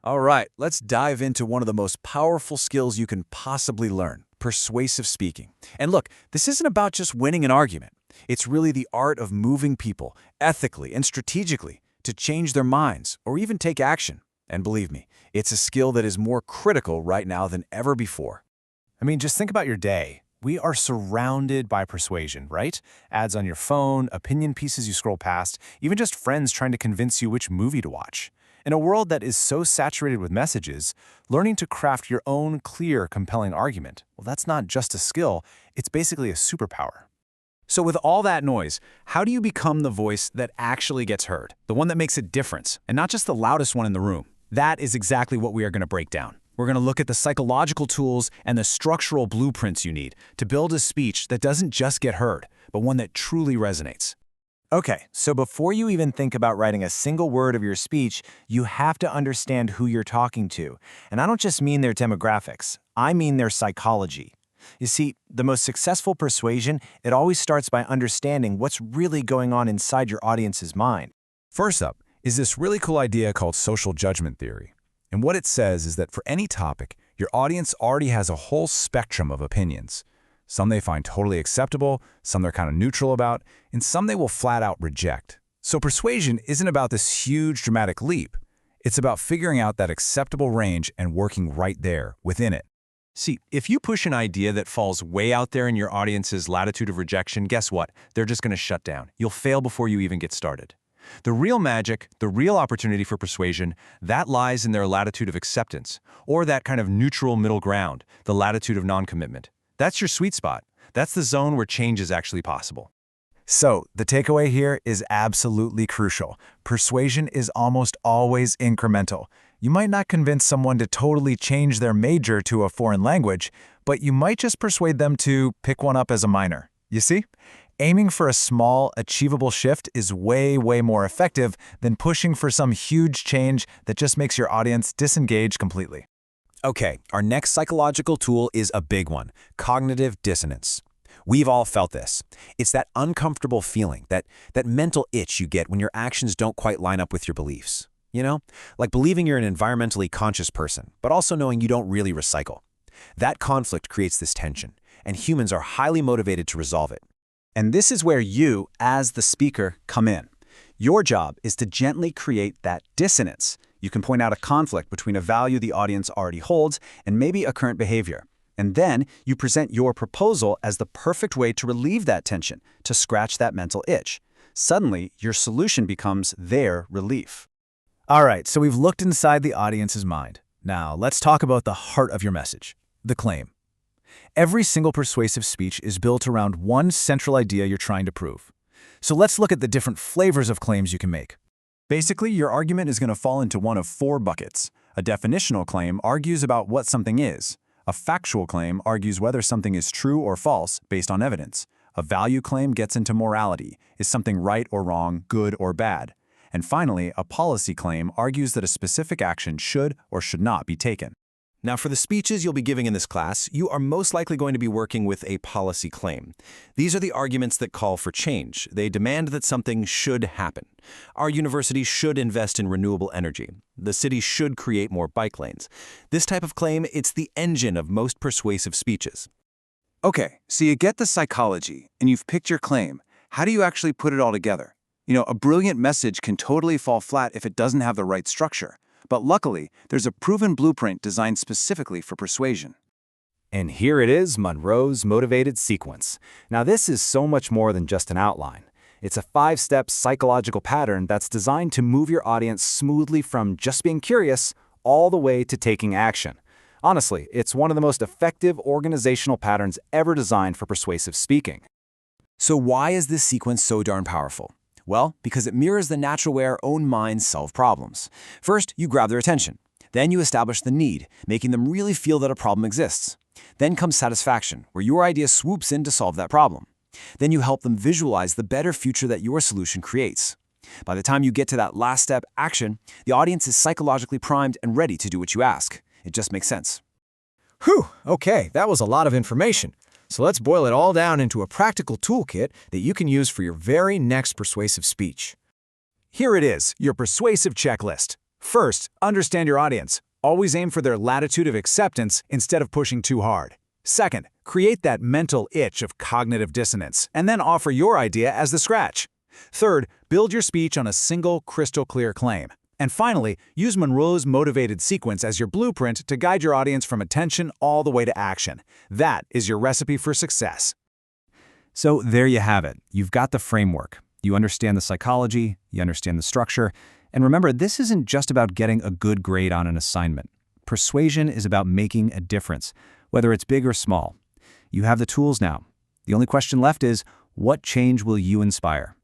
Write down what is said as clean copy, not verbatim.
All right, let's dive into one of the most powerful skills you can possibly learn, persuasive speaking. And look, this isn't about just winning an argument. It's really the art of moving people, ethically and strategically, to change their minds or even take action. And believe me, it's a skill that is more critical right now than ever before. I mean, just think about your day. We are surrounded by persuasion, right? Ads on your phone, opinion pieces you scroll past, even just friends trying to convince you which movie to watch. In a world that is so saturated with messages, learning to craft your own clear, compelling argument, well, that's not just a skill, it's basically a superpower. So with all that noise, how do you become the voice that actually gets heard? The one that makes a difference, and not just the loudest one in the room? That is exactly what we are going to break down. We're going to look at the psychological tools and the structural blueprints you need to build a speech that doesn't just get heard, but one that truly resonates. Okay, so before you even think about writing a single word of your speech, you have to understand who you're talking to. And I don't just mean their demographics, I mean their psychology. You see, the most successful persuasion, it always starts by understanding what's really going on inside your audience's mind. First up is this really cool idea called social judgment theory. And what it says is that for any topic, your audience already has a whole spectrum of opinions. Some they find totally acceptable, some they're kind of neutral about, and some they will flat out reject. So persuasion isn't about this huge dramatic leap. It's about figuring out that acceptable range and working right there within it. See, if you push an idea that falls way out there in your audience's latitude of rejection, guess what? They're just going to shut down. You'll fail before you even get started. The real magic, the real opportunity for persuasion, that lies in their latitude of acceptance, or that kind of neutral middle ground, the latitude of non-commitment. That's your sweet spot. That's the zone where change is actually possible. So, the takeaway here is absolutely crucial. Persuasion is almost always incremental. You might not convince someone to totally change their major to a foreign language, but you might just persuade them to pick one up as a minor. You see? Aiming for a small, achievable shift is way more effective than pushing for some huge change that just makes your audience disengage completely. Okay, our next psychological tool is a big one, cognitive dissonance. We've all felt this. It's that uncomfortable feeling, that mental itch you get when your actions don't quite line up with your beliefs. You know, like believing you're an environmentally conscious person, but also knowing you don't really recycle. That conflict creates this tension, and humans are highly motivated to resolve it. And this is where you, as the speaker, come in. Your job is to gently create that dissonance. You can point out a conflict between a value the audience already holds and maybe a current behavior. And then you present your proposal as the perfect way to relieve that tension, to scratch that mental itch. Suddenly, your solution becomes their relief. All right, so we've looked inside the audience's mind. Now, let's talk about the heart of your message, the claim. Every single persuasive speech is built around one central idea you're trying to prove. So let's look at the different flavors of claims you can make. Basically, your argument is going to fall into one of four buckets. A definitional claim argues about what something is. A factual claim argues whether something is true or false based on evidence. A value claim gets into morality. Is something right or wrong, good or bad? And finally, a policy claim argues that a specific action should or should not be taken. Now, for the speeches you'll be giving in this class, you are most likely going to be working with a policy claim. These are the arguments that call for change. They demand that something should happen. Our university should invest in renewable energy. The city should create more bike lanes. This type of claim, it's the engine of most persuasive speeches. Okay, so you get the psychology, and you've picked your claim. How do you actually put it all together? You know, a brilliant message can totally fall flat if it doesn't have the right structure. But luckily, there's a proven blueprint designed specifically for persuasion. And here it is, Monroe's motivated sequence. Now this is so much more than just an outline. It's a 5-step psychological pattern that's designed to move your audience smoothly from just being curious all the way to taking action. Honestly, it's one of the most effective organizational patterns ever designed for persuasive speaking. So why is this sequence so darn powerful? Well, because it mirrors the natural way our own minds solve problems. First, you grab their attention. Then you establish the need, making them really feel that a problem exists. Then comes satisfaction, where your idea swoops in to solve that problem. Then you help them visualize the better future that your solution creates. By the time you get to that last step, action, the audience is psychologically primed and ready to do what you ask. It just makes sense. Whew, okay, that was a lot of information. So let's boil it all down into a practical toolkit that you can use for your very next persuasive speech. Here it is, your persuasive checklist. First, understand your audience. Always aim for their latitude of acceptance instead of pushing too hard. Second, create that mental itch of cognitive dissonance, and then offer your idea as the scratch. Third, build your speech on a single, crystal-clear claim. And finally, use Monroe's motivated sequence as your blueprint to guide your audience from attention all the way to action. That is your recipe for success. So there you have it. You've got the framework. You understand the psychology, you understand the structure, and remember, this isn't just about getting a good grade on an assignment. Persuasion is about making a difference, whether it's big or small. You have the tools now. The only question left is, what change will you inspire?